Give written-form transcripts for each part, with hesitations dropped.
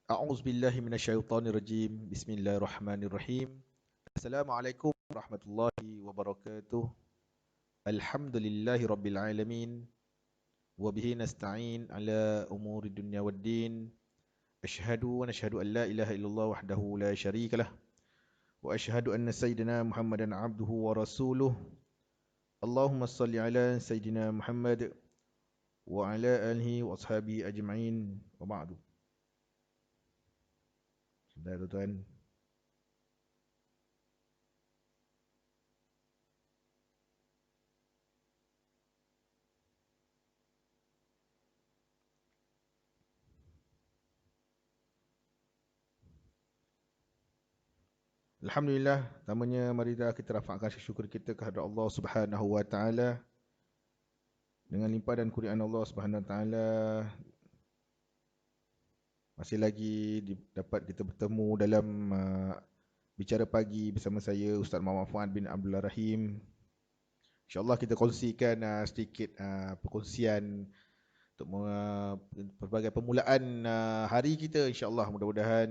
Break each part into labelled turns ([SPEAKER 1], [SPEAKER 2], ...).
[SPEAKER 1] A'udzu billahi minasyaitonir rajim. Bismillahirrahmanirrahim. Assalamualaikum warahmatullahi wabarakatuh. Alhamdulillahi rabbil alamin. Wa bihi nasta'in ala umuri dunya waddin. Asyhadu wa nashhadu an la ilaha illallah wahdahu la syarika lah. Wa asyhadu anna sayyidina Muhammadan abduhu wa rasuluh. Allahumma salli ala sayyidina Muhammad wa ala alihi wa ashabihi ajma'in. Wa ba'du. Sebentar tuan-tuan. Alhamdulillah, pertamanya mari kita rafakkan syukur kita kehadrat Allah Subhanahu wa taala. Dengan limpah dan kurniaan Allah Subhanahu wa taala, masih lagi dapat kita bertemu dalam bicara pagi bersama saya Ustaz Muhammad Fuad bin Abdullah Rahim. InsyaAllah kita kongsikan sedikit perkongsian untuk pelbagai permulaan hari kita. InsyaAllah mudah-mudahan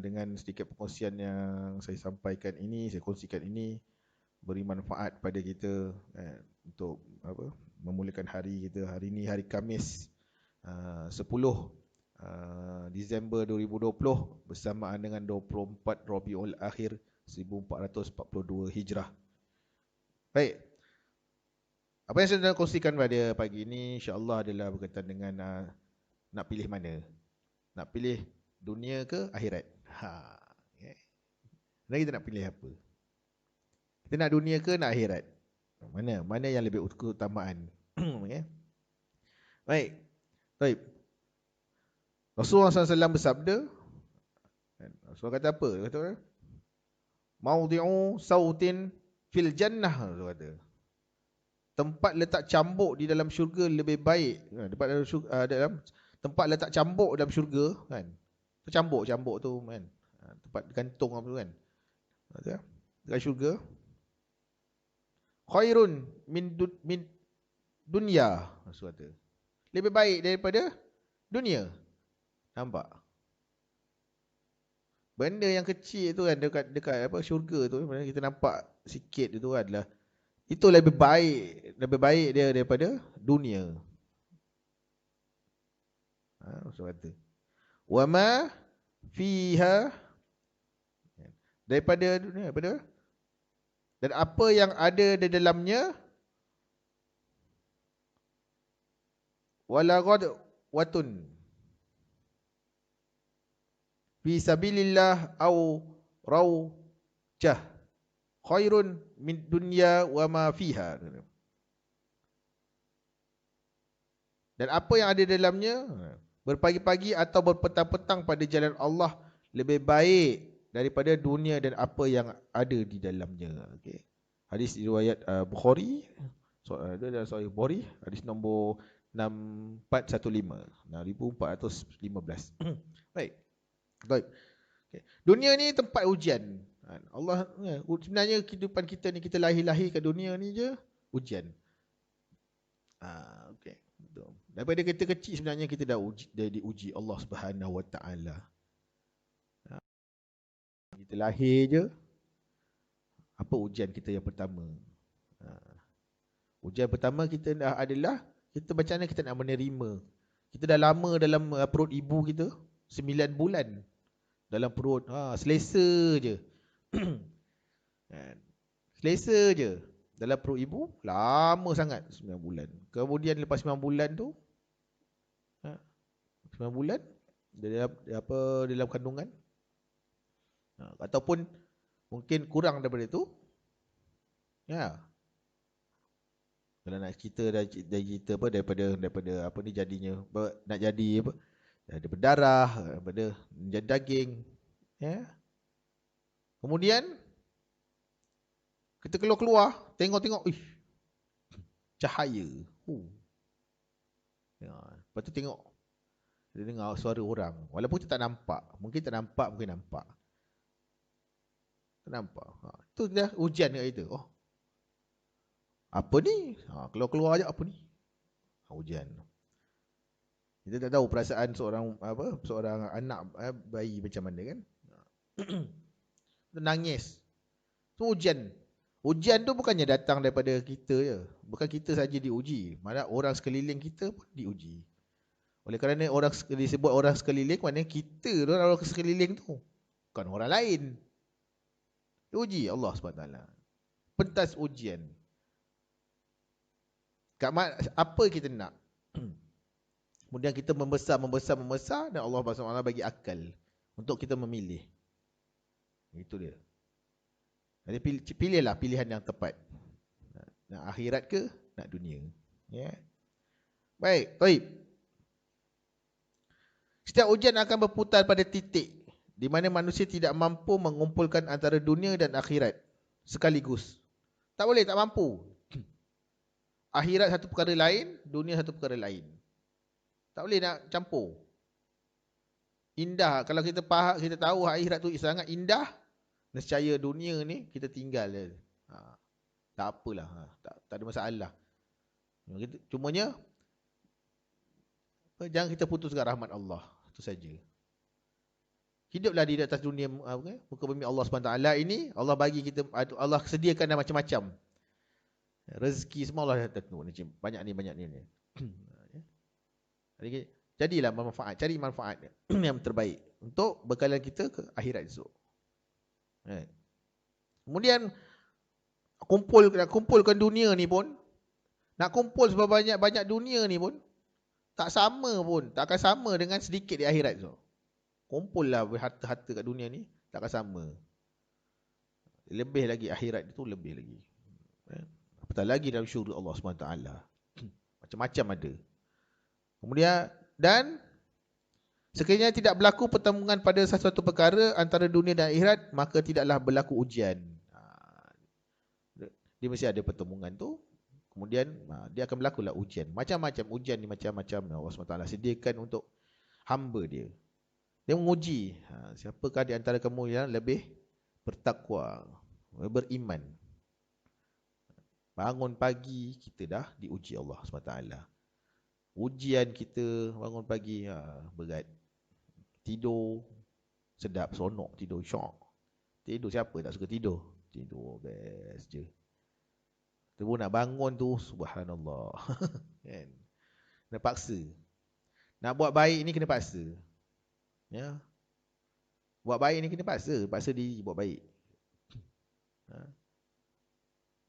[SPEAKER 1] dengan sedikit perkongsian yang saya sampaikan ini, saya kongsikan ini beri manfaat pada kita untuk memulakan hari kita. Hari ini hari Khamis 10 Disember 2020 bersamaan dengan 24 Rabiul Akhir 1442 Hijrah. Baik. Apa yang saya nak kongsikan pada pagi ini insya-Allah adalah berkaitan dengan nak pilih mana? Nak pilih dunia ke akhirat? Okay. Dan kita nak pilih apa? Kita nak dunia ke nak akhirat? Mana yang lebih keutamaan? Okay. Baik. Baik. Rasulullah SAW bersabda, Rasulullah kata apa? Kata Maudi'u sautin fil jannah, Rasulullah kata. Tempat letak cambuk di dalam syurga lebih baik. Tempat letak cambuk dalam syurga kan. Cambuk tu kan. Tempat gantung apa tu kan. Dekat syurga. Khairun min dunya, Rasul kata. Lebih baik daripada dunia. Nampak? Benda yang kecil tu kan dekat syurga tu, kita nampak sikit itu adalah itu lebih baik dia daripada dunia. Rasul kata. Wa ma fiha, daripada dunia, dan apa yang ada di dalamnya, wala ghadwatun fi sabilillah au rawjah khairun min dunya wa ma fiha. Dan apa yang ada di dalamnya, berpagi-pagi atau berpetang-petang pada jalan Allah lebih baik daripada dunia dan apa yang ada di dalamnya. Okay. Hadis riwayat Bukhari, dalam Sahih Bukhari, hadis nombor 6415, 6415. Baik. Baik. Okay. Dunia ni tempat ujian. Allah sebenarnya kehidupan kita ni, kita lahir ke dunia ni je ujian. Okey. Daripada kita kecil sebenarnya kita dah diuji Allah Subhanahu Wa Taala. Kita lahir je, apa ujian kita yang pertama? Ujian pertama kita adalah kita macam mana kita nak menerima. Kita dah lama dalam perut ibu kita, 9 bulan dalam perut, selesa je. Selesa je dalam perut ibu, lama sangat 9 bulan. Kemudian lepas 9 bulan tu 9 bulan dalam kandungan, ataupun mungkin kurang daripada itu. Kalau nak cerita daripada apa ni jadinya, nak jadi apa, ada berdarah, daripada menjadi daging, kemudian kita keluar, tengok, cahaya. Lepas tu tengok, kita dengar suara orang. Walaupun kita tak nampak, mungkin nampak. Tak nampak. Itu dah ujian kat kita. Apa ni? Keluar je apa ni? Ujian. Kita tak tahu perasaan seorang anak bayi macam mana kan. Dia nangis. Tu ujian. Ujian tu bukannya datang daripada kita je. Bukan kita saja diuji. Malah orang sekeliling kita pun diuji. Oleh kerana disebut orang sekeliling, maknanya kita tu orang sekeliling tu. Bukan orang lain. Diuji Allah SWT. Pentas ujian. Apa kita nak? Kemudian kita membesar dan Allah SWT bagi akal untuk kita memilih. Itu dia. Jadi pilihlah pilihan yang tepat. Nak akhirat ke nak dunia? Ya. Baik, baik. Setiap ujian akan berputar pada titik di mana manusia tidak mampu mengumpulkan antara dunia dan akhirat sekaligus. Tak boleh, tak mampu. Akhirat satu perkara lain, dunia satu perkara lain. Tak boleh nak campur. Indah, kalau kita faham, kita tahu akhirat tu sangat indah, nescaya dunia ni kita tinggal je. Tak apalah, tak ada masalah. Cumanya jangan kita putuskan rahmat Allah. Itu saja. Hiduplah di atas dunia muka bumi Allah SWT ini. Allah bagi kita, Allah sediakan dah macam-macam. Rezeki semua Allah dah tentu. Banyak ni. Jadilah manfaat, cari manfaat yang terbaik untuk bekalan kita ke akhirat esok. Kemudian kumpulkan dunia ni pun, nak kumpul sebanyak-banyak dunia ni pun tak sama pun, tak akan sama dengan sedikit di akhirat tu. Kumpullah harta-harta kat dunia ni, tak akan sama. Lebih lagi akhirat itu lebih lagi. Apatah lagi dalam syurga Allah SWT. Macam-macam ada. Kemudian, dan sekiranya tidak berlaku pertemuan pada sesuatu perkara antara dunia dan akhirat, maka tidaklah berlaku ujian. Dia mesti ada pertemuan tu. Kemudian dia akan berlakulah ujian. Macam-macam ujian ni, macam-macam Allah SWT sediakan untuk hamba dia. Dia menguji siapakah di antara kamu yang lebih bertakwa, beriman. Bangun pagi kita dah diuji Allah SWT. Ujian kita bangun pagi berat. Tidur sedap, seronok tidur, syok. Tidur siapa tak suka tidur? Tidur best je. Tu pun nak bangun tu, subhanallah. Kan? Kena paksa. Nak buat baik ni kena paksa. Ya. Buat baik ni kena paksa. Paksa diri buat baik.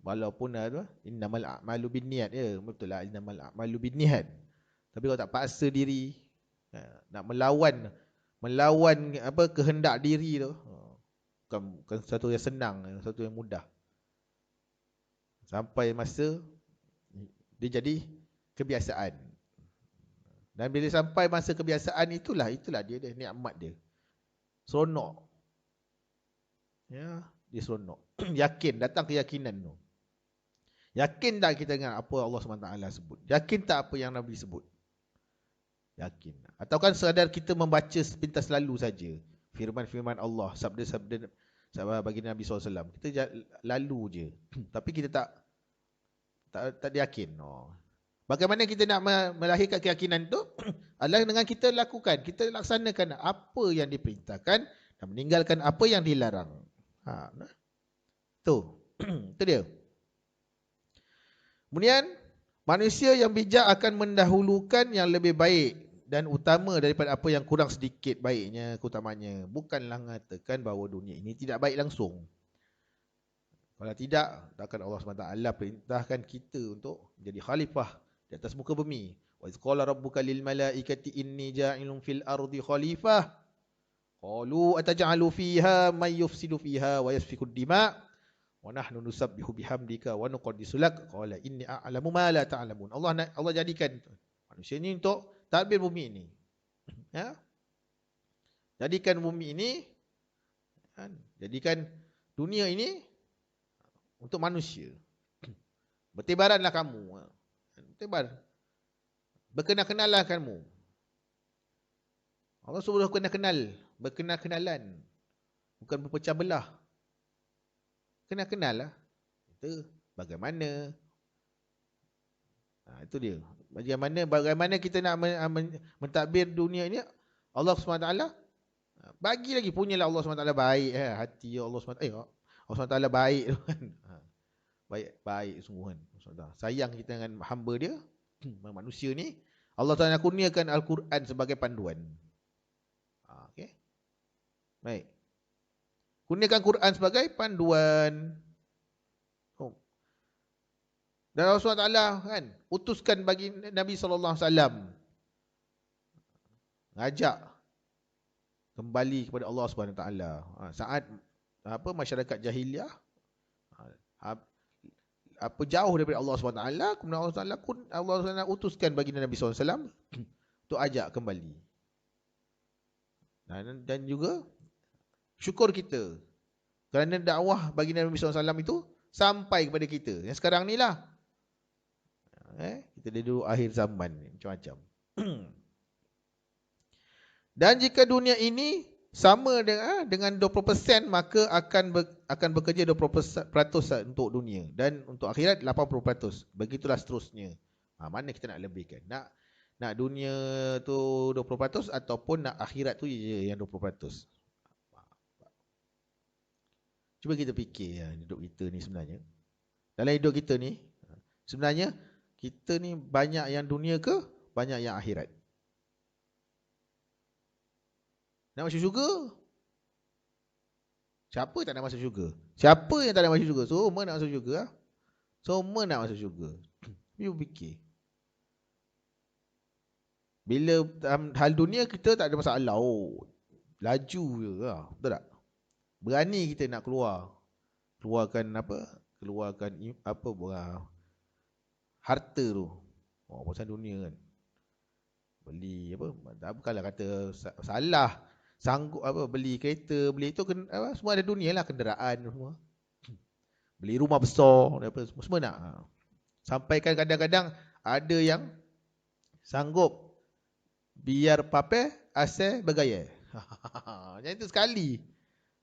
[SPEAKER 1] Walaupun innamal a'malu binniat. Ya, betul lah, innamal a'malu binniat. Tapi kalau tak paksa diri, nak melawan kehendak diri tu, bukan satu yang senang, satu yang mudah. Sampai masa dia jadi kebiasaan. Dan bila sampai masa kebiasaan itulah dia nikmat dia. Seronok. Ya, dia seronok. Yakin, datang keyakinan tu. Yakin tak kita dengan apa Allah SWT sebut? Yakin tak apa yang Nabi sebut? Yakin. Ataukah sekadar kita membaca sepintas lalu saja firman-firman Allah, sabda-sabda baginda Nabi SAW. Kita lalu je. Tapi kita tak yakin. Bagaimana kita nak melahirkan keyakinan tu? Adalah dengan kita lakukan, kita laksanakan apa yang diperintahkan dan meninggalkan apa yang dilarang. Tu. Itu dia. Kemudian manusia yang bijak akan mendahulukan yang lebih baik dan utama daripada apa yang kurang sedikit baiknya, keutamanya. Bukanlah mengatakan bahawa dunia ini tidak baik langsung. Kalau tidak, takkan Allah SWT perintahkan kita untuk menjadi khalifah di atas muka bumi. Wa iz qala rabbuka lil malaikati inni ja'ilun fil ardi khalifah. Qalu ataj'alu fiha may yufsidu fiha wa yasfiku ad-dima' wa nahnu nusabbihu bihamdika wa nuqaddisu lak. Qala inni a'lamu ma la ta'lamun. Allah jadikan manusia ini untuk tadbir bumi ini. Ya? Jadikan bumi ini, jadikan dunia ini untuk manusia. Bertibaranlah kamu. Bertibar. Berkenal-kenalan kamu. Allah suruh kenal-kenal. Berkenal-kenalan. Bukan berpecah belah. Kenal-kenal lah. Itu bagaimana. Itu dia. Bagaimana kita nak mentadbir dunia ini, Allah SWT bagi lagi, punyalah Allah SWT baik, hati Allah SWT, Allah SWT baik tu kan. Baik sungguh kan. Sayang kita dengan hamba dia, manusia ni. Allah Ta'ala kurniakan Al-Quran sebagai panduan. Okay. Baik. Kurniakan Quran sebagai panduan. Dan Allah SWT kan utuskan bagi Nabi SAW ngajak kembali kepada Allah SWT. Saat masyarakat jahiliah jauh daripada Allah SWT, kemudian Allah SWT utuskan bagi Nabi SAW untuk ajak kembali. Dan juga syukur kita kerana dakwah bagi Nabi SAW itu sampai kepada kita. Yang sekarang ni lah. Kita duduk akhir zaman macam-macam. Dan jika dunia ini sama dengan 20%, maka akan bekerja 20% untuk dunia, dan untuk akhirat 80%. Begitulah seterusnya. Mana kita nak lebihkan? Nak dunia tu 20% ataupun nak akhirat tu je yang 20%? Cuba kita fikir hidup kita ni sebenarnya. Dalam hidup kita ni sebenarnya kita ni banyak yang dunia ke banyak yang akhirat? Nak masuk syurga? Siapa tak nak masuk syurga? Siapa yang tak nak masuk syurga? Semua nak masuk syurga. Semua nak masuk syurga. You fikir. Bila hal dunia kita tak ada masalah. Laju je lah. Betul tak? Berani kita nak keluarkan harta tu. Pasal dunia kan. Beli bukanlah kata salah. Sanggup beli kereta, beli itu semua ada dunia lah, kenderaan semua. Beli rumah besar, semua nak. Sampai kan kadang-kadang ada yang sanggup biar pape asal bergaya. Macam itu sekali.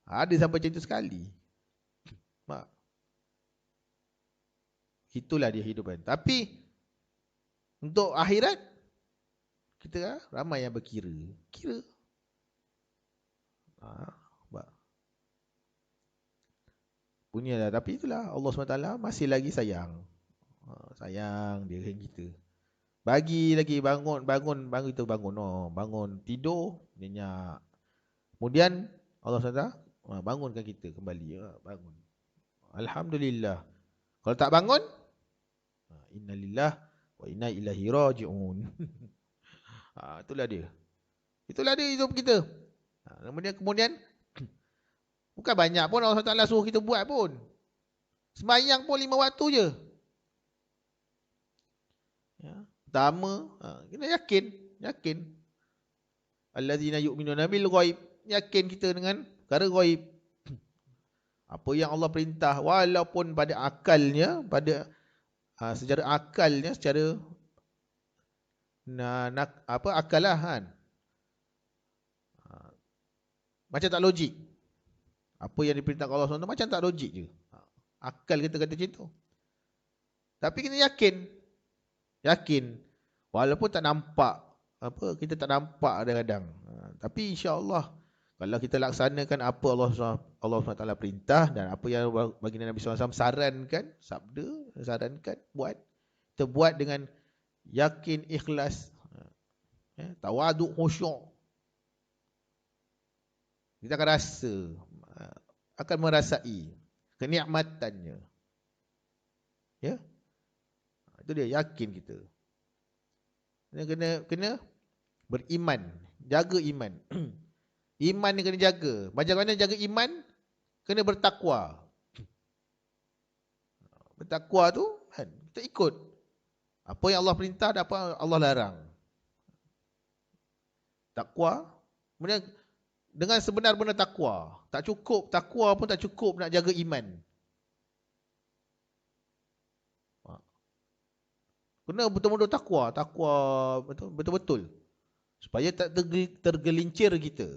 [SPEAKER 1] Ada sampai macam itu sekali. Itulah dia hidup kan. Tapi untuk akhirat kita ramai yang berkira. Punyalah, tapi itulah Allah SWT masih lagi sayang. Sayang dia dengan kita. Bagi lagi bangun kita bangun tidur nyenyak. Kemudian Allah SWT bangunkan kita kembali, bangun. Alhamdulillah. Kalau tak bangun, innalillah wa inna ilaihi raji'un. Itulah dia hidup kita. Kemudian bukan banyak pun Allah SWT suruh kita buat pun. Sembahyang pun 5 waktu je. Pertama, kita yakin. Allazina yu'minuna bil ghaib. Yakin kita dengan perkara ghaib. Apa yang Allah perintah, walaupun pada akalnya, secara akalnya, secara akal lah kan. Macam tak logik. Apa yang diperintahkan Allah SWT macam tak logik je. Akal kita kata macam tu. Tapi kita yakin. Walaupun tak nampak, kita tak nampak kadang-kadang. Tapi insya-Allah kalau kita laksanakan apa Allah SWT perintah dan apa yang baginda Nabi SAW sarankan, buat. Kita buat dengan yakin, ikhlas, tawaduk, khusyuk. Kita akan merasai kenikmatannya. Ya? Itu dia, yakin kita. Kena beriman, jaga iman. Iman ni kena jaga. Macam mana jaga iman? Kena bertakwa. Bertakwa tu kan, kita ikut apa yang Allah perintah dan apa Allah larang. Takwa. Kemudian dengan sebenar-benar takwa. Takwa pun tak cukup nak jaga iman. Kena betul-betul takwa betul-betul. Supaya tak tergelincir kita.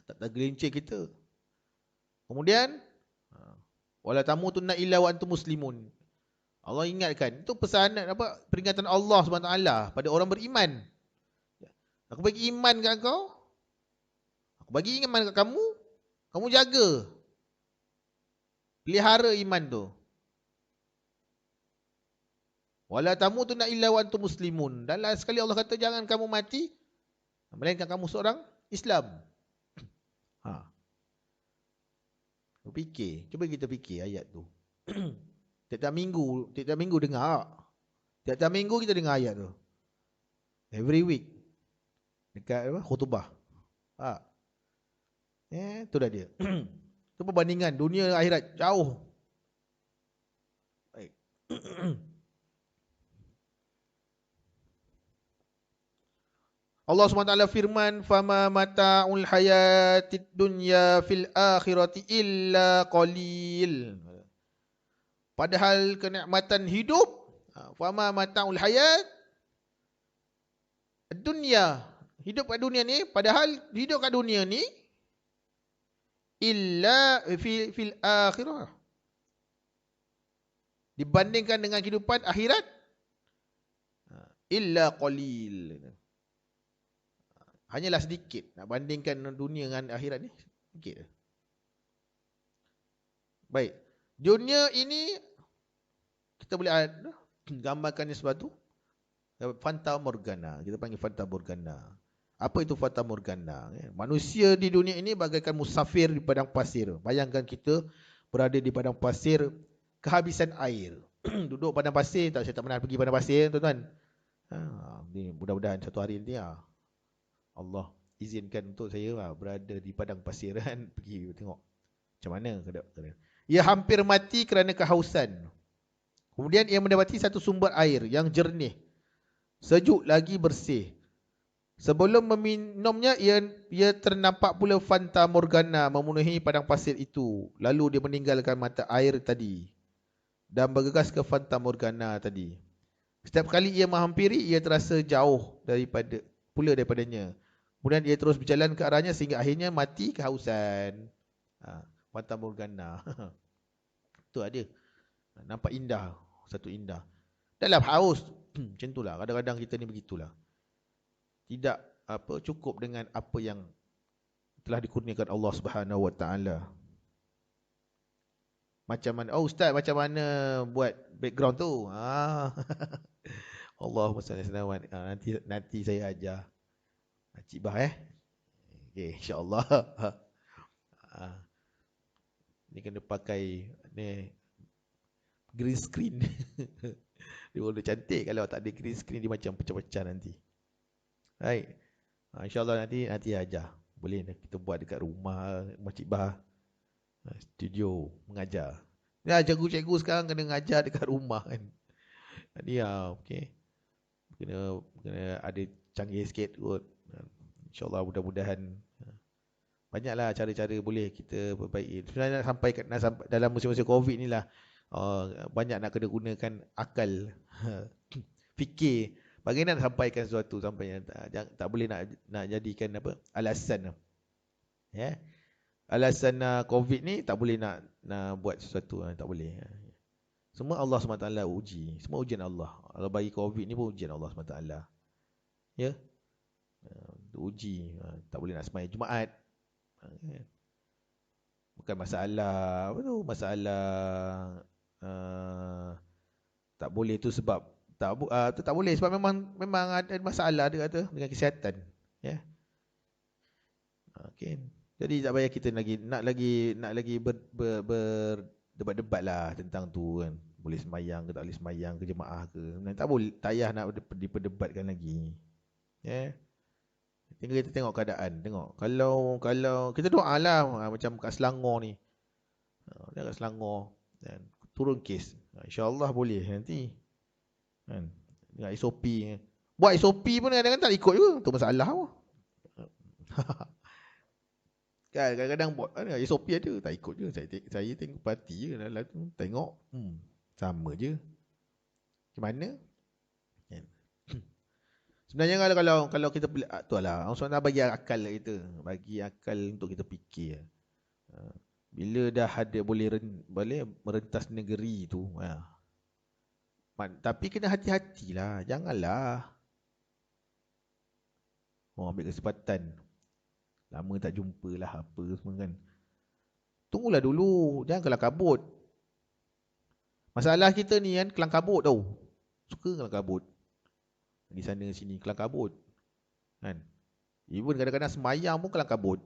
[SPEAKER 1] Tak tergelincir kita. Kemudian wala tamutunna illa wa antum muslimun. Allah ingatkan. Itu pesanan apa? Peringatan Allah SWT pada orang beriman. Aku bagi iman kat kau. Aku bagi iman kat kamu. Kamu jaga. Pelihara iman tu. Wala tamutunna illa wa antum muslimun. Dan last sekali Allah kata jangan kamu mati melainkan kamu seorang Islam. Ha. Fikir. Cuba kita fikir ayat tu. Tiap-tiap minggu dengar. Tiap-tiap minggu kita dengar ayat tu. Every week. Dekat apa? Khutbah. Ha. Tu dah dia. Itu perbandingan dunia dan akhirat jauh. Baik. Allah SWT firman, "Fama mata'ul hayatid dunya fil akhirati illa qalil." Padahal kenikmatan hidup, fama mata'ul hayat dunia, hidup kat dunia ni, padahal hidup kat dunia ni illa fil akhirah, dibandingkan dengan kehidupan akhirat, illa qalil, hanyalah sedikit. Nak bandingkan dunia dengan akhirat ni sedikit. Baik. Dunia ini kita boleh gambarkannya sesuatu fanta morgana. Kita panggil fanta morgana. Apa itu fanta morgana? Manusia di dunia ini bagaikan musafir di padang pasir. Bayangkan kita berada di padang pasir, kehabisan air. Duduk padang pasir, saya tak pernah pergi padang pasir, tuan-tuan. Ni mudah-mudahan satu hari nanti Allah izinkan untuk saya berada di padang pasir kan, pergi tengok macam mana keadaan. Ia hampir mati kerana kehausan. Kemudian ia mendapati satu sumber air yang jernih, sejuk lagi bersih. Sebelum meminumnya, ia ternampak pula fanta morgana memenuhi padang pasir itu. Lalu dia meninggalkan mata air tadi dan bergegas ke fanta morgana tadi. Setiap kali ia menghampiri, ia terasa jauh daripadanya. Kemudian ia terus berjalan ke arahnya sehingga akhirnya mati kehausan. Fanta morgana. Itu ada. Nampak indah, satu indah. Dalam haus, macam itulah. Kadang-kadang kita ni begitulah. Tidak cukup dengan apa yang telah dikurniakan Allah Subhanahu Wa Taala. Macam mana? Oh ustaz, macam mana buat background tu? Allahumma salli alaihi wasallam. Nanti saya ajar. Cik Bah okey, insya-Allah. Ni kena pakai ni green screen. Dia boleh cantik kalau tak ada green screen, dia macam pecah-pecah nanti. Baik. InsyaAllah nanti ajar. Boleh kita buat dekat rumah Cik Bah. Studio mengajar. Ya, cikgu-cikgu sekarang kena ngajar dekat rumah kan. Jadi okey. Kena ada canggih sikit kot. InsyaAllah mudah-mudahan banyaklah cara-cara boleh kita perbaiki. Sebenarnya nak sampai dalam musim-musim COVID ni lah, banyak nak kena gunakan akal. Fikir bagaimana nak sampaikan sesuatu sampai tak boleh nak jadikan apa alasan. Ya. Alasan COVID ni tak boleh nak buat sesuatu, tak boleh. Semua Allah SWT uji. Semua ujian Allah. Allah bagi COVID ni pun ujian Allah SWT. Ya. Uji. Tak boleh nak sembahyang Jumaat. Bukan masalah apa tu, masalah tak boleh tu sebab tak boleh sebab memang ada masalah dia kata dengan kesihatan, ya. Okey. Jadi tak payah kita nak lagi berdebat-debat lah tentang tu kan. Boleh sembahyang ke tak boleh sembahyang ke jemaah ke. Tak boleh, tak payah nak diperdebatkan lagi. Ya. Tinggal kita tengok keadaan, tengok. Kalau kita doalah macam kat Selangor ni. Kat Selangor dan turun kes. InsyaAllah boleh nanti. Kan? Dengan SOP. Buat SOP pun kadang-kadang tak ikut juga. Itu masalah apa. Kan kadang-kadang buat SOP ada, tak ikut je. Saya tengok parti je. Tengok. Sama je. Macam mana? Sebenarnya kalau kita tu lah, Allah SWT bagi akal kita, bagi akal untuk kita fikir. Bila dah ada boleh merentas negeri tu, Tapi kena hati-hatilah. Janganlah ambil kesempatan. Lama tak jumpa lah apa semua kan. Tunggulah dulu. Jangan kelang kabut. Masalah kita ni kan kelang kabut tau. Suka kelang kabut. Di sana sini kelang kabut. Kan? Even kadang-kadang semayang pun kelang kabut.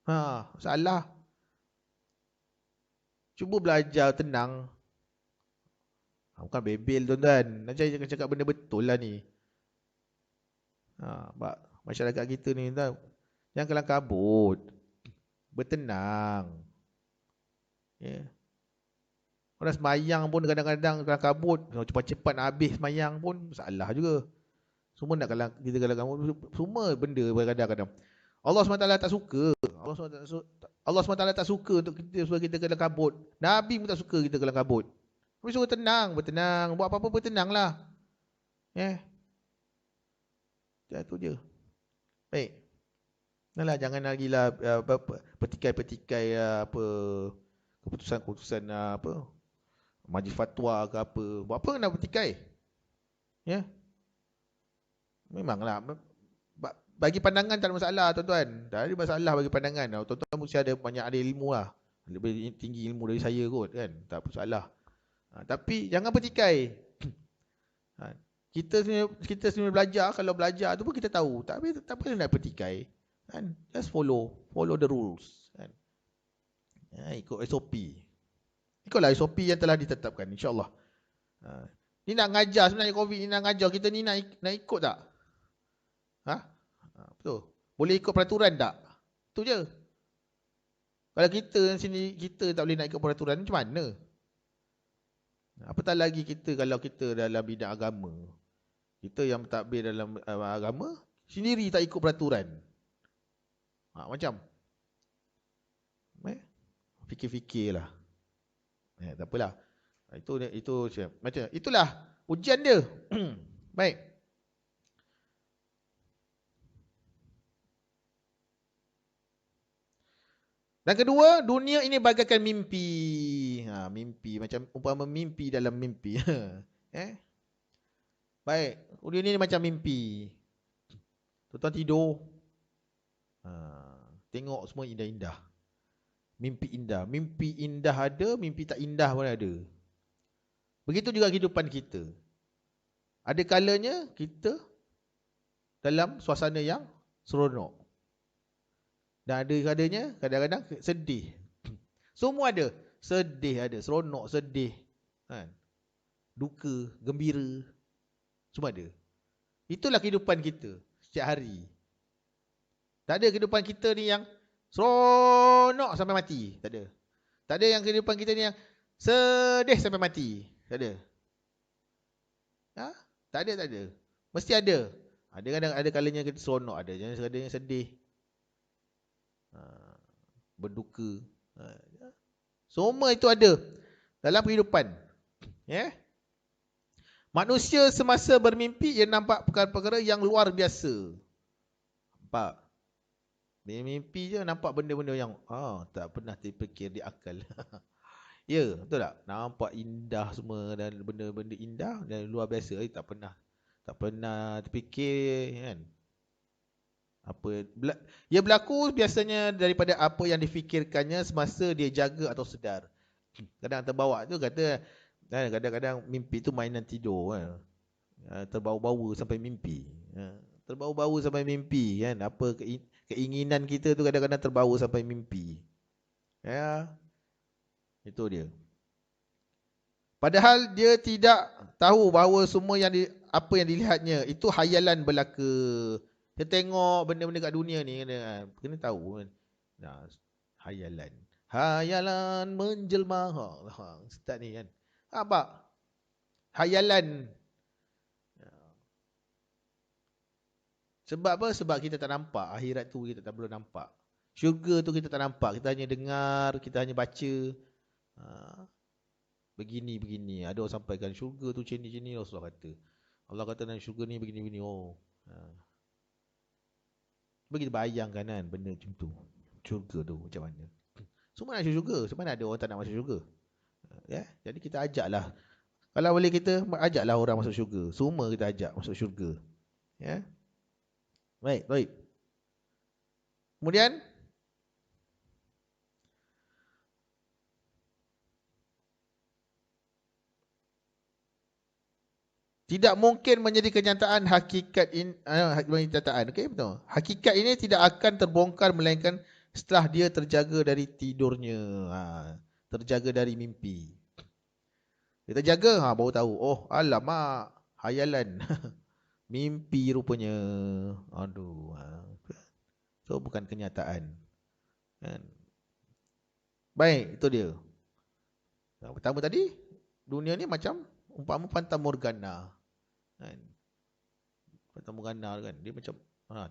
[SPEAKER 1] Masalah. Cuba belajar tenang. Bukan bebel tuan-tuan. Nanti saya cakap benda betul lah ni. Masyarakat kita ni tuan, jangan kelang kabut. Bertenang. Yeah. Orang semayang pun kadang-kadang kelang kabut. Cepat-cepat nak habis semayang pun masalah juga. Semua nak kita kelang kabut. Semua benda kadang-kadang. Allah SWT tak suka. Allah SWT tak suka untuk kita suruh kita kelang kabut. Nabi pun tak suka kita kelang kabut. Tapi suruh tenang, bertenang. Buat apa-apa bertenanglah. Itu je. Baik. Nalah, jangan lagi lah petikai-petikai apa keputusan-keputusan apa majlis fatwa ke apa. Buat apa nak petikai? Ya. Memanglah bagi pandangan tak ada masalah tuan-tuan. Tak ada masalah bagi pandangan. Tuan-tuan mesti ada banyak ada ilmu lah. Lebih tinggi ilmu dari saya kot kan. Tak ada masalah. Tapi jangan petikai. Kita sebenarnya belajar. Kalau belajar tu pun kita tahu. Tapi tak payah nak petikai. Kan? Just follow the rules. Kan? Ikut SOP. Ikutlah SOP yang telah ditetapkan. InsyaAllah. Ni nak ngajar sebenarnya COVID ni nak ngajar. Kita ni nak ikut tak? Betul. Boleh ikut peraturan tak? Itu je. Kalau kita sini kita tak boleh nak ikut peraturan, macam mana? Apatah lagi kita kalau kita dalam bidang agama. Kita yang mentadbir dalam agama sendiri tak ikut peraturan. Macam fikir-fikirlah. Tak apalah. Itu macam itulah ujian dia. Baik. Dan kedua, dunia ini bagaikan mimpi. Mimpi macam umpama mimpi dalam mimpi. Baik, dunia ini macam mimpi. Tuan-tuan tidur. Tengok semua indah-indah. Mimpi indah. Mimpi indah ada, mimpi tak indah pun ada. Begitu juga kehidupan kita. Ada kalanya kita dalam suasana yang seronok. Dan ada kalanya kadang-kadang sedih. Semua ada. Sedih ada, seronok, sedih. Duka, gembira. Semua ada. Itulah kehidupan kita setiap hari. Tak ada kehidupan kita ni yang seronok sampai mati. Tak ada. Tak ada yang kehidupan kita ni yang sedih sampai mati. Tak ada. Tak ada. Mesti ada. Ada kalanya kita seronok, ada yang sedih. Berduka. Semua itu ada dalam kehidupan. Manusia semasa bermimpi ia nampak perkara-perkara yang luar biasa. Nampak? Dia mimpi je nampak benda-benda yang tak pernah terfikir di akal. Ya, betul tak? Nampak indah semua dan benda-benda indah dan luar biasa. Tak pernah terfikir kan. Ia berlaku biasanya daripada apa yang difikirkannya semasa dia jaga atau sedar. Kadang terbawa tu kata kadang-kadang mimpi tu mainan tidur kan. Terbawa-bawa sampai mimpi. Terbawa-bawa sampai mimpi kan. Apa keinginan kita tu kadang-kadang terbawa sampai mimpi. Itu dia. Padahal dia tidak tahu bahawa semua apa yang dilihatnya itu hayalan belaka. Dia tengok benda-benda kat dunia ni kena tahu kan. Hayalan menjelma. Start ni kan. Apa? Hayalan. Sebab apa? Sebab kita tak nampak. Akhirat tu kita tak belum nampak. Syurga tu kita tak nampak. Kita hanya dengar, kita hanya baca. Begini-begini. Ada orang sampaikan syurga tu macam ni, Rasulullah kata. Allah kata dalam syurga ni begini-begini. Cuba kita bayangkan kan benda macam tu. Syurga tu macam mana. Semua nak masuk syurga. Sebab mana ada orang tak nak masuk syurga. Jadi kita ajaklah Kalau boleh kita ajaklah orang masuk syurga. Semua kita ajak masuk syurga. Ya. Baik, baik. Kemudian tidak mungkin menjadi kenyataan hakikat ini, kenyataan. Okey, betul. Hakikat ini tidak akan terbongkar melainkan setelah dia terjaga dari tidurnya. Terjaga dari mimpi. Kita jaga, baru tahu. Oh, alamak, hayalan. Mimpi rupanya. Aduh. So, bukan kenyataan. Kan? Baik, itu dia. Yang pertama tadi, dunia ni macam umpama fata morgana. Kan? Fata morgana kan, dia macam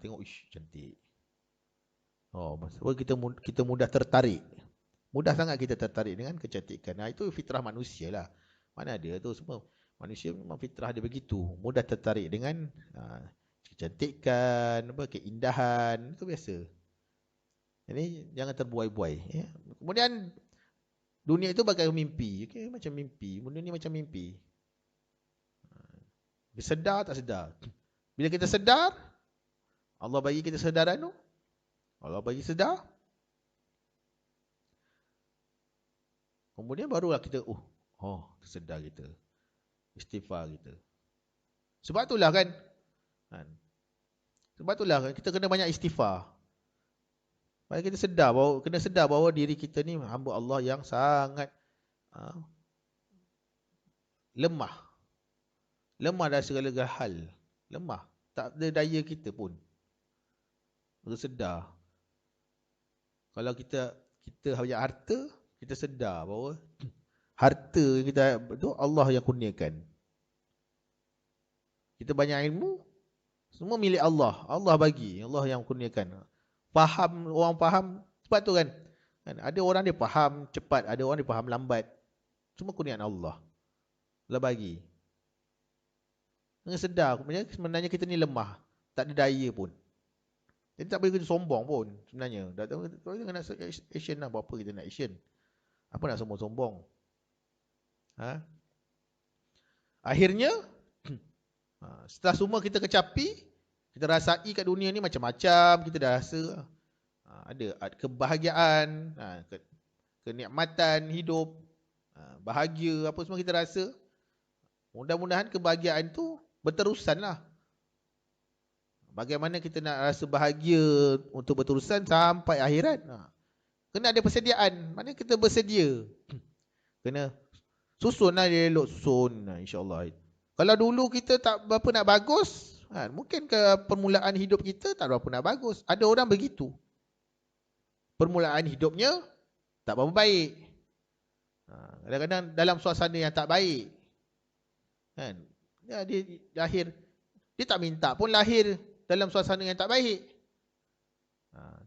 [SPEAKER 1] tengok ish cantik. Oh, sebab kita mudah tertarik. Mudah sangat kita tertarik dengan kecantikan. Itu fitrah manusia lah. Mana ada tu semua. Manusia memang fitrah dia begitu. Mudah tertarik dengan kecantikan, keindahan. Itu biasa. Jadi jangan terbuai-buai. Ya. Kemudian dunia itu bagai mimpi. Okay? Macam mimpi. Dunia ni macam mimpi. Dia sedar tak sedar. Bila kita sedar, Allah bagi kita sedaran tu. Allah bagi sedar. Kemudian barulah kita, tersedar kita. Istighfar kita. Sebab itulah kan. Sebab itulah kan kita kena banyak istighfar. Supaya kita kena sedar bahawa diri kita ni hamba Allah yang sangat lemah. Lemah dari segala hal. Lemah. Tak ada daya kita pun. Kita sedar. Kalau kita banyak harta, kita sedar bahawa harta kita itu Allah yang kurniakan. Kita banyak ilmu, semua milik Allah. Allah bagi, Allah yang kurniakan. Orang faham, sebab tu kan. Ada orang dia faham cepat, ada orang dia faham lambat. Semua kurniaan Allah. Allah bagi. Kena sedar, sebenarnya kita ni lemah. Tak ada daya pun. Jadi tak boleh kita sombong pun sebenarnya. Kita nak action lah, buat apa kita nak action. Apa nak sombong-sombong. Akhirnya, setelah semua kita kecapi, kita rasai kat dunia ni macam-macam. Kita dah rasa ada kebahagiaan, kenikmatan hidup, bahagia, apa semua kita rasa. Mudah-mudahan kebahagiaan tu berterusan lah. Bagaimana kita nak rasa bahagia untuk berterusan sampai akhirat. Kena ada persediaan. Mana kita bersedia. Kena susun lah dia elok susun. InsyaAllah. Kalau dulu kita tak berapa nak bagus, mungkin ke permulaan hidup kita tak berapa nak bagus. Ada orang begitu. Permulaan hidupnya tak berapa baik. Kadang-kadang dalam suasana yang tak baik. Kan? Dia lahir, dia tak minta pun lahir dalam suasana yang tak baik.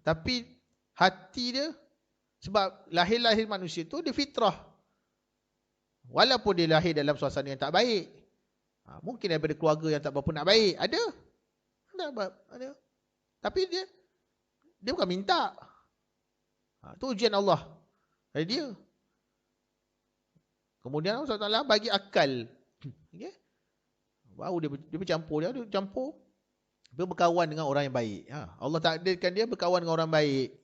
[SPEAKER 1] Tapi hati dia, sebab lahir manusia tu dia fitrah. Walaupun dia lahir dalam suasana yang tak baik. Mungkin daripada keluarga yang tak berapa nak baik. Ada. Tapi dia bukan minta. Itu ujian Allah dari dia. Kemudian Allah SWT bagi akal. Okay? Baru dia bercampur. Dia berkawan dengan orang yang baik. Allah takdirkan dia berkawan dengan orang baik.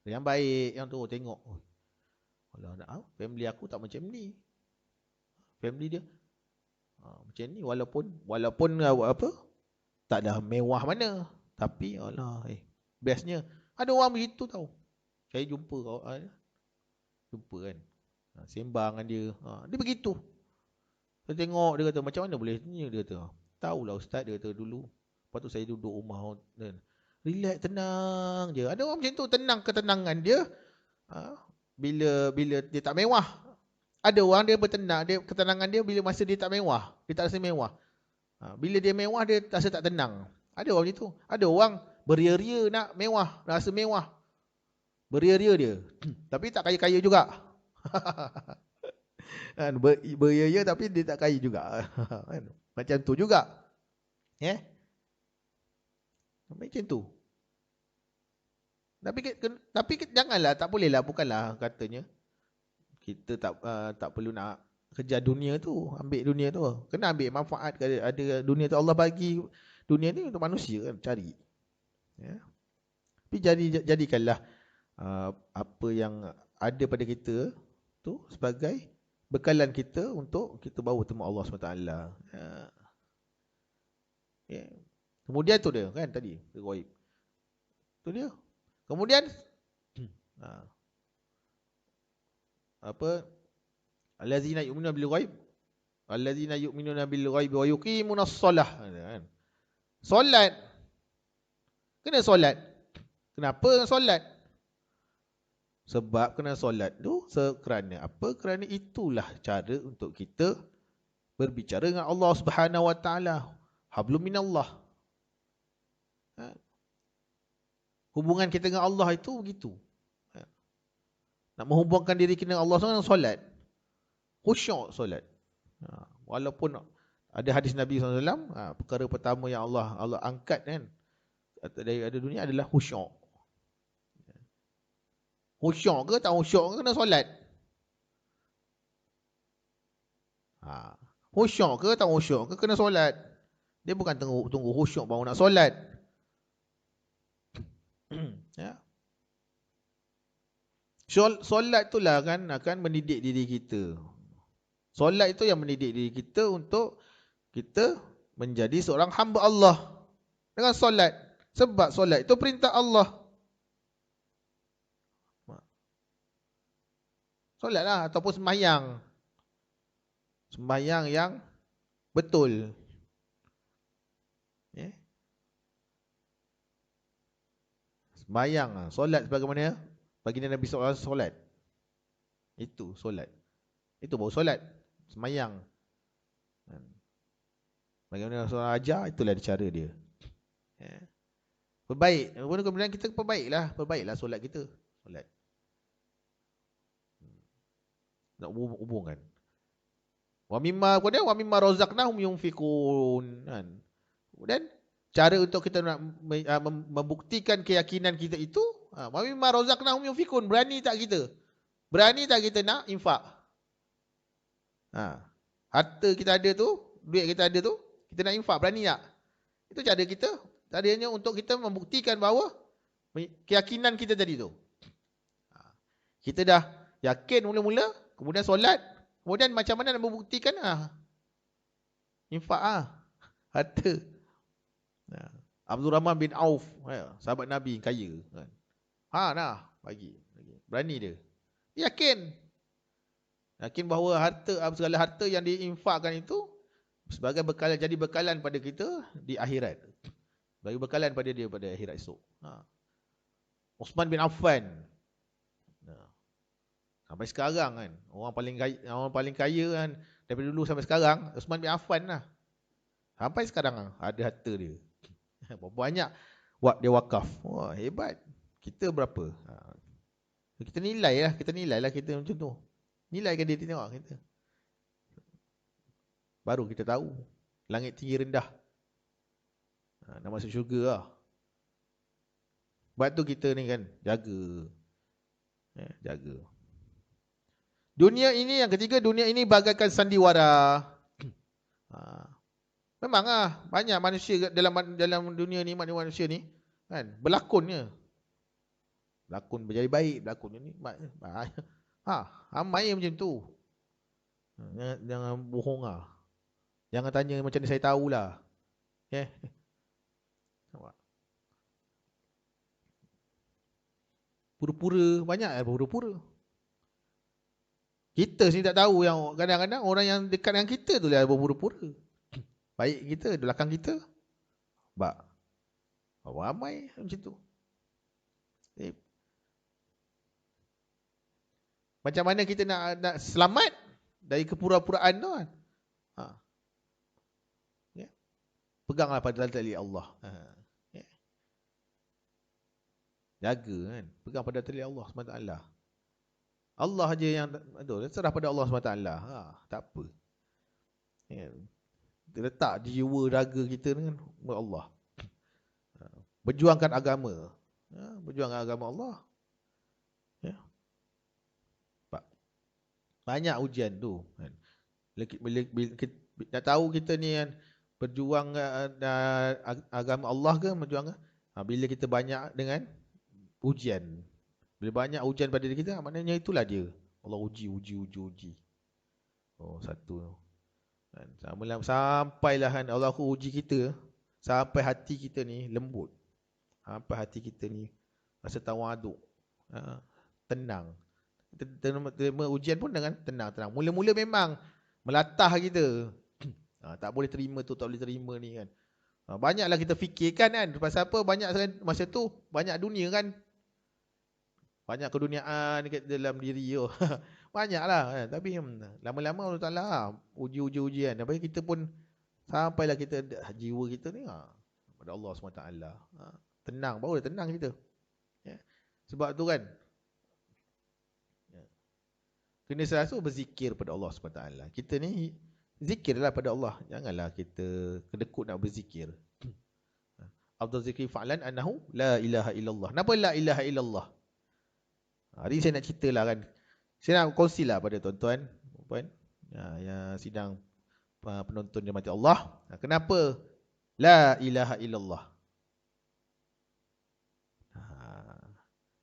[SPEAKER 1] Yang baik, yang tu tengok. Family aku tak macam ni. Family dia macam ni, walaupun apa, tak ada mewah mana, tapi Allah, bestnya. Ada orang begitu tau. Saya jumpa kan. Sembang dengan dia. Dia begitu. Saya tengok, dia kata, macam mana boleh ni? Dia kata, tahulah Ustaz, dia kata dulu. Lepas tu saya duduk rumah. Relax, tenang je. Ada orang macam tu, tenang ketenangan dia. Bila dia tak mewah. Ada orang dia bertenang, ketenangan dia bila masa dia tak mewah. Dia tak rasa mewah. Bila dia mewah, dia rasa tak tenang. Ada orang macam tu. Ada orang beria-ria nak mewah, nak rasa mewah. Beria-ria dia. Tapi tak kaya-kaya juga. Beria-ria tapi dia tak kaya juga. Macam tu juga. Macam tu. Tapi janganlah, tak bolehlah, bukanlah katanya kita tak perlu nak kejar dunia tu, ambil dunia tu. Kena ambil manfaat, ada dunia tu Allah bagi dunia ni untuk manusia kan, cari. Ya. Tapi jadikanlah apa yang ada pada kita tu sebagai bekalan kita untuk kita bawa temu Allah SWT. Ya. Kemudian tu dia kan tadi, ghaib. Tu dia. Kemudian apa? Allazina yu'minuna bil ghaib. Allazina yu'minuna bil ghaib wa yuqimunas shalah. Kan? Solat. Kena solat. Kenapa solat? Sebab kena solat tu kerana apa? Kerana itulah cara untuk kita berbicara dengan Allah Subhanahu Wa Taala. Hablum minallah. Hubungan kita dengan Allah itu begitu. Nak menghubungkan diri kita dengan Allah dengan solat. Khusyuk solat. Walaupun ada hadis Nabi SAW, perkara pertama yang Allah angkat kan dari dunia adalah khusyuk. Khusyuk ke tak khusyuk ke kena solat. Khusyuk ke tak khusyuk ke kena solat. Dia bukan tunggu khusyuk baru nak solat. Ya. Solat itulah kan akan mendidik diri kita. Solat itu yang mendidik diri kita untuk kita menjadi seorang hamba Allah dengan solat. Sebab solat itu perintah Allah. Solatlah ataupun sembahyang. Sembahyang yang betul. Sembahyang, solat sebagaimana baginda Nabi SAW solat. Itu solat. Itu baru solat. Sembahyang. Bagaimana Rasulullah ajar, itulah cara dia. Perbaik. Kemudian kita perbaiklah solat kita. Solat. Nak hubungkan. Wa mimma razaqnahum yunfikun. Kemudian cara untuk kita nak membuktikan keyakinan kita itu, wa mimma razaqnahum yunfikun. Berani tak kita nak infak? Harta kita ada tu, duit kita ada tu, kita nak infak, berani tak? Itu cara kita. Caranya untuk kita membuktikan bahawa keyakinan kita tadi tu. Kita dah yakin mula-mula, kemudian solat, kemudian macam mana nak membuktikan? Infak harta. Abdul Rahman bin Auf, sahabat Nabi, kaya kan. Bagi. Berani dia. Yakin bahawa segala harta yang diinfakkan itu sebagai bekalan, jadi bekalan pada kita di akhirat. Bagi bekalan pada dia pada akhirat esok. Uthman bin Affan. Sampai sekarang kan, orang paling kaya kan daripada dulu sampai sekarang, Uthman bin Affan lah. Sampai sekarang ada harta dia. Berapa banyak dia wakaf. Wah, hebat. Kita berapa? Kita nilai lah kita macam tu. Nilaikan dia tengok kita. Baru kita tahu langit tinggi rendah. Nak masuk syurga lah. Sebab tu kita ni kan jaga. Jaga. Dunia ini, yang ketiga, dunia ini bagaikan sandiwara. Memang banyak manusia dalam dunia ni, manusia ni kan berlakonnya. Berlakon berjadi baik, berlakon ni ramai macam tu. Jangan bohong Jangan tanya macam ni saya tahulah. Pura-pura, banyak pura-pura. Kita sini tak tahu, yang kadang-kadang orang yang dekat dengan kita tu lah berpura-pura. Baik kita, belakang kita. Ramai macam tu. Macam mana kita nak selamat dari kepura-puraan tu kan? Peganglah pada tali Allah. Jaga kan. Pegang pada tali Allah SWT. Allah aja yang serah pada Allah SWT. Tak apa. Letak jiwa raga kita dengan Allah. Berjuangkan agama. Berjuangkan agama Allah. Banyak ujian tu. Bila kita nak tahu kita ni kan berjuang agama Allah ke berjuang ke? Bila kita banyak dengan ujian. Bila banyak ujian pada diri kita, maknanya itulah dia. Allah uji. Oh, satu. Kan, sampailah kan Allah uji kita sampai hati kita ni lembut. Sampai hati kita ni rasa tawaduk. Tenang. Terima ujian pun dengan tenang. Mula-mula memang melatah kita. Tak boleh terima tu, tak boleh terima ni kan. Banyaklah kita fikirkan kan. Pasal apa? Banyak masa tu, banyak dunia kan. Banyak keduniaan dekat dalam diri tu. Banyaklah kan. Tapi lama-lama Allah Ta'ala uji-ujian. Lepas kita pun sampailah kita jiwa kita ni pada Allah SWT. Tenang, baru tenang kita. Ya. Sebab tu kan kena selalu berzikir pada Allah SWT. Kita ni zikirlah pada Allah. Janganlah kita kedekut nak berzikir. Afdal zikri fa'lan annahu la ilaha illallah. Kenapa la ilaha illallah? Hari saya nak ceritalah kan. Saya nak kongsilah pada tuan-tuan yang sidang penonton yang mati Allah. Kenapa la ilaha illallah?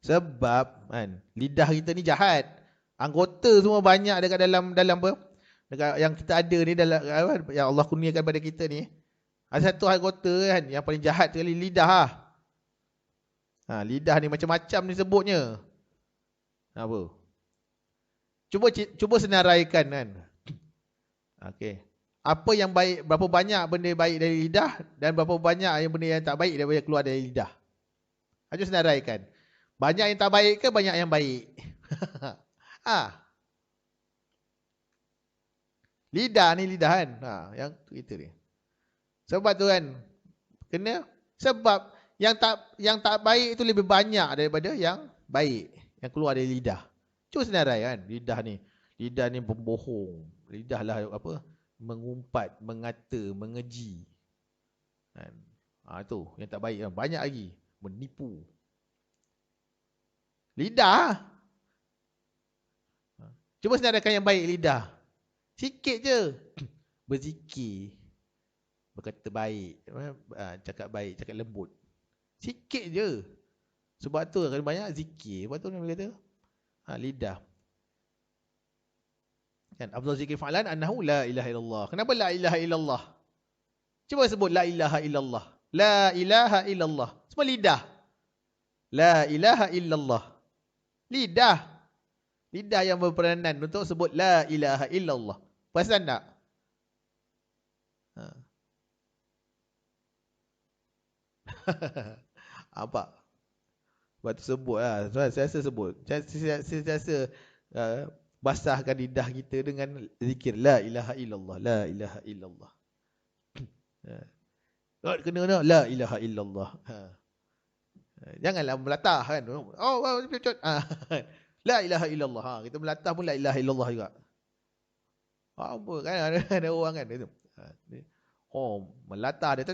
[SPEAKER 1] Sebab kan lidah kita ni jahat. Anggota semua banyak dekat dalam apa? Dekat yang kita ada ni dalam yang Allah kurniakan pada kita ni. Ada satu anggota kan yang paling jahat sekali lidah. Lidah ni macam-macam ni sebutnya. Apa? Cuba senaraikan kan. Okey. Apa yang baik, berapa banyak benda baik dari lidah dan berapa banyak yang benda yang tak baik daripada keluar dari lidah. Cuba senaraikan. Banyak yang tak baik ke banyak yang baik? Lidah ni lidah kan. Yang itu ni. Sebab tu kan kena sebab yang tak baik itu lebih banyak daripada yang baik yang keluar dari lidah. Cuba senarai kan lidah ni pembohong. Lidah lah apa? Mengumpat, mengata, mengeji. Kan? Itu yang tak baik kan. Banyak lagi menipu. Lidah. Cuba senaraikan yang baik lidah. Sikit je. Berzikir. Berkata baik. Cakap baik, cakap lembut. Sikit je. Sebab tu kan banyak zikir. Sebab tu Nabi kata lidah. Kan afdal zikir fa'lan annahu la ilaha illallah. Kenapa la ilaha illallah? Cuba sebut la ilaha illallah. La ilaha illallah. Semua lidah. La ilaha illallah. Lidah. Lidah yang berperanan untuk sebut la ilaha illallah. Perasan tak? Apa? Sebab tu sebut lah. Saya rasa sebut. Saya rasa basahkan lidah kita dengan zikir la ilaha illallah. La ilaha illallah. Kena la ilaha illallah. Janganlah melatah kan. La ilaha illallah. Kita melatah pun la ilaha illallah juga. Apa kan ada orang kan itu. Melatah dia.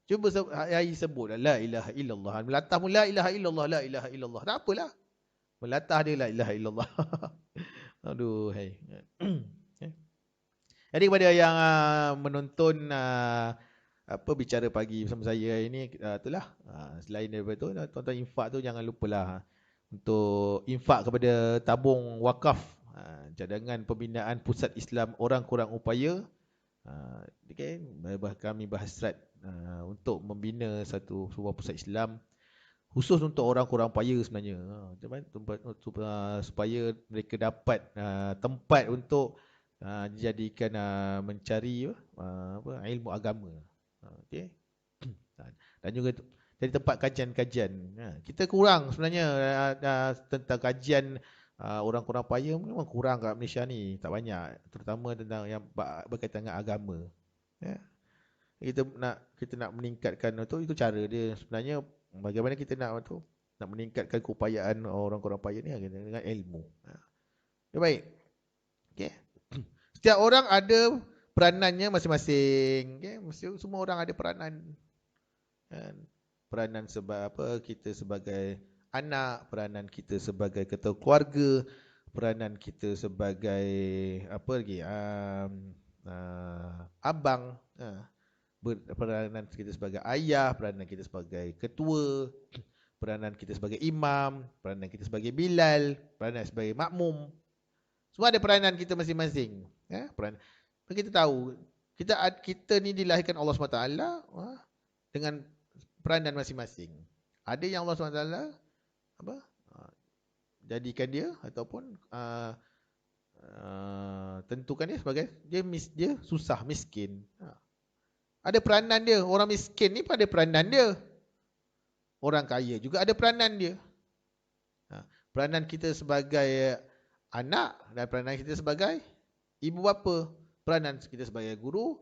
[SPEAKER 1] Cuba sebut la ilaha illallah. Melatah pun la ilaha illallah, la ilaha illallah. Tak apalah. Melatah dia la ilaha illallah. Aduh, hai. Jadi kepada yang menonton bicara pagi bersama saya hari ini, itulah selain daripada tu, tuan-tuan infak tu jangan lupalah untuk infak kepada tabung wakaf, cadangan pembinaan Pusat Islam Orang Kurang Upaya. Okay, kami berhasrat untuk membina sebuah pusat Islam khusus untuk orang kurang upaya sebenarnya. Supaya mereka dapat tempat untuk dijadikan mencari ilmu agama. Okay. Dan juga jadi tempat kajian-kajian. Kita kurang sebenarnya tentang kajian orang kurang upaya, memang kurang kat Malaysia ni, tak banyak, terutama tentang yang berkaitan dengan agama. Ya. Kita nak meningkatkan itu cara dia sebenarnya. Bagaimana kita nak meningkatkan keupayaan orang kurang upaya ni dengan ilmu. Ya, baik. Okay. Setiap orang ada peranannya masing-masing. Okay. Semua orang ada peranan. Peranan sebab apa? Kita sebagai anak, peranan kita sebagai ketua keluarga, peranan kita sebagai apa lagi? Abang, peranan kita sebagai ayah, peranan kita sebagai ketua, peranan kita sebagai imam, peranan kita sebagai bilal, peranan sebagai makmum. Semua ada peranan kita masing-masing. Peranan. Kita tahu, kita ni dilahirkan Allah SWT dengan peranan masing-masing. Ada yang Allah SWT apa? Jadikan dia ataupun tentukan dia sebagai dia susah, miskin. Ada peranan dia. Orang miskin ni pun ada peranan dia. Orang kaya juga ada peranan dia. Peranan kita sebagai anak dan peranan kita sebagai ibu bapa, peranan kita sebagai guru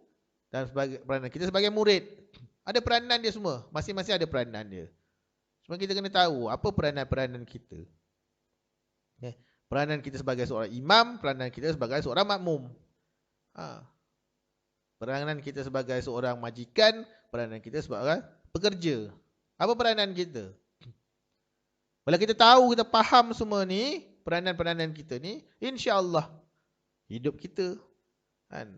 [SPEAKER 1] dan peranan kita sebagai murid. Ada peranan dia semua. Masing-masing ada peranan dia. Cuma kita kena tahu apa peranan-peranan kita. Peranan kita sebagai seorang imam, peranan kita sebagai seorang makmum. Peranan kita sebagai seorang majikan, peranan kita sebagai pekerja. Apa peranan kita? Bila kita tahu, kita faham semua ni, peranan-peranan kita ni, insya-Allah hidup kita kan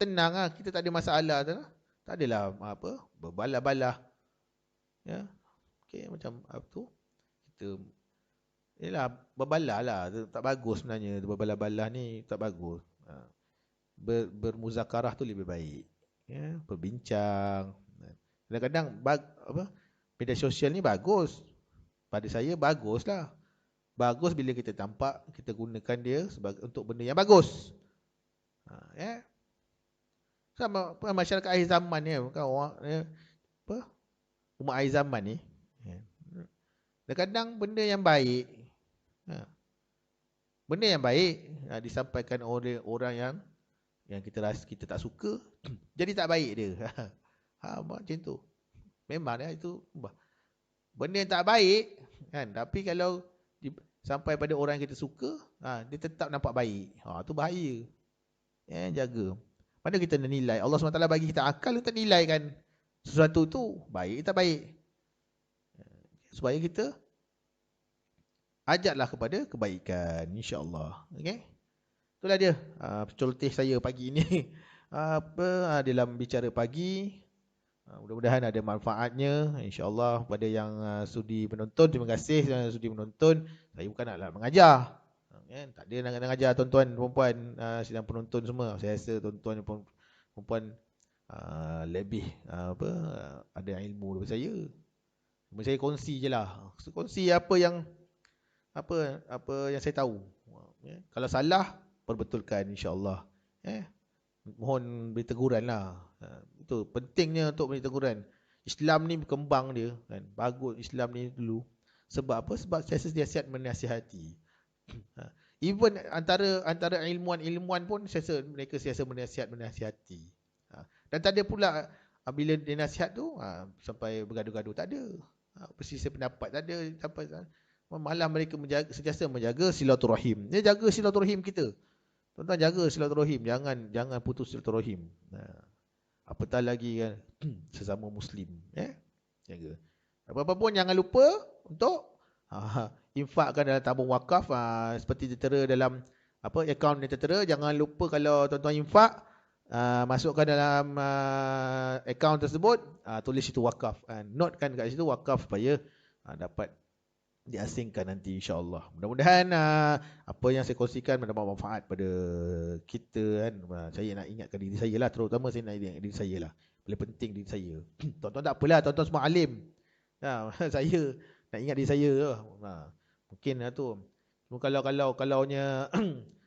[SPEAKER 1] tenang lah, kita tak ada masalah tu. Tak adalah apa, berbalah-balah. Ya. Okey, macam apa tu? Kita yalah, berbalah lah. Tak bagus sebenarnya. Berbalah-balah ni tak bagus. Bermuzakarah tu lebih baik. Ya, berbincang. Kadang-kadang media sosial ni bagus. Pada saya baguslah. Bagus bila kita tampak, kita gunakan dia untuk benda yang bagus. Ya. Sama masyarakat akhir zaman ni, bukan orang umat akhir zaman ni. Kadang-kadang benda yang baik, benda yang baik disampaikan oleh orang yang kita rasa kita tak suka, jadi tak baik dia. Macam tu. Memang itu benda yang tak baik kan, tapi kalau sampai pada orang yang kita suka, dia tetap nampak baik. Tu bahaya. Jaga. Mana kita nak nilai? Allah SWT bagi kita akal untuk nilaikan sesuatu tu baik tak baik. Supaya kita ajaklah kepada kebaikan, insya-Allah. Okey. Itulah dia celoteh saya pagi ini. Dalam bicara pagi. Mudah-mudahan ada manfaatnya, insya-Allah. Pada yang sudi menonton, terima kasih yang sudi menonton. Saya bukan nak mengajar. Tak ada nak mengajar tuan-tuan perempuan sidang penonton semua. Saya rasa tuan-tuan perempuan lebih ada ilmu daripada saya. Cuma saya kongsi je lah. Kongsi apa yang saya tahu. Kalau salah, perbetulkan insya-Allah. Mohon beri teguran lah. Itu pentingnya untuk beri teguran. Islam ni berkembang dia kan. Bagus Islam ni dulu. Sebab apa? Sebab saya sihat menasihati. Even antara ilmuwan pun mereka siasa menasihati. Dan tak ada pula bila dia nasihat tu sampai bergaduh-gaduh, tak ada. Persisih pendapat tak ada. Malah mereka sentiasa menjaga silaturahim. Dia jaga silaturahim kita. Tuan-tuan jaga silaturahim, jangan putus silaturahim. Apatah lagi kan sesama muslim, jaga. Apa-apa pun jangan lupa untuk infakkan dalam tabung wakaf, seperti tertera dalam akaun yang tertera. Jangan lupa kalau tuan-tuan infak, masukkan dalam akaun tersebut, tulis itu wakaf, notekan kat situ wakaf supaya dapat diasingkan nanti, insya-Allah. Mudah-mudahan apa yang saya kongsikan mendapat manfaat pada kita kan. Saya nak ingatkan diri saya lah, terutama saya nak ingat diri saya lah. Paling penting diri saya. Tuan-tuan tak apalah, tuan-tuan semua alim. Saya nak ingat diri saya tu. Mungkin tu. Cuma kalaunya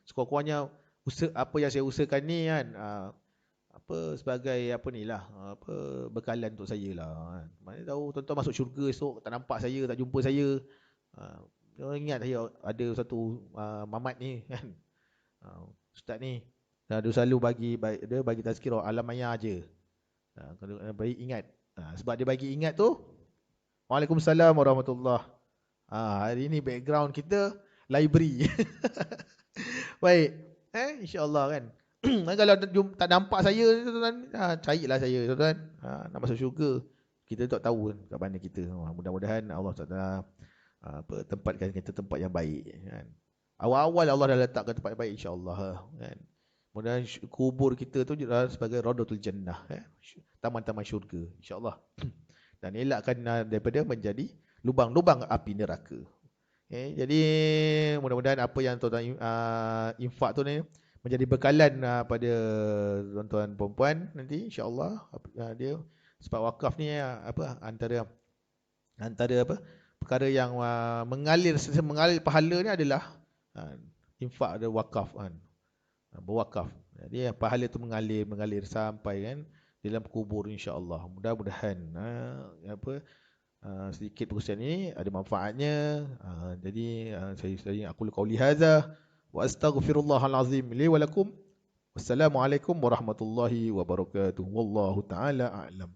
[SPEAKER 1] sekurang-kurangnya apa yang saya usahakan ni kan, sebagai bekalan untuk saya lah. Mana tahu tuan-tuan masuk syurga esok tak nampak saya, tak jumpa saya. Ingat saya ada satu mamat ni kan. Ustaz ni dia selalu bagi tazkirah alam maya je. Kalau baik ingat. Sebab dia bagi ingat tu. Waalaikumsalam warahmatullahi. Hari ni background kita library. Baik. Insya-Allah kan. Kalau tak nampak saya, tuan-tuan, carilah saya, tuan-tuan. Nak masuk syurga, kita tak tahu kat mana kita. Mudah-mudahan Allah Taala tempatkan kita tempat yang baik kan. Awal-awal Allah dah letakkan tempat yang baik, insya-Allah kan. Kemudian kubur kita tu adalah sebagai Raudatul Jannah, taman-taman syurga, insya-Allah. Dan elakkan daripada menjadi lubang-lubang api neraka. Jadi mudah-mudahan apa yang tuan-tuan infak tu ni menjadi bekalan pada tuan-tuan perempuan nanti, insya-Allah. Dia sebab wakaf ni antara apa perkara yang mengalir pahala ni adalah infak ada wakaf kan. Berwakaf. Jadi pahala tu mengalir sampai kan dalam kubur, insya-Allah. Mudah-mudahan sedikit perkongsian ini ada manfaatnya. Jadi saya aku qauli hadza wa astaghfirullahal azim li wa lakum. Wassalamualaikum warahmatullahi wabarakatuh. Wallahu taala a'lam.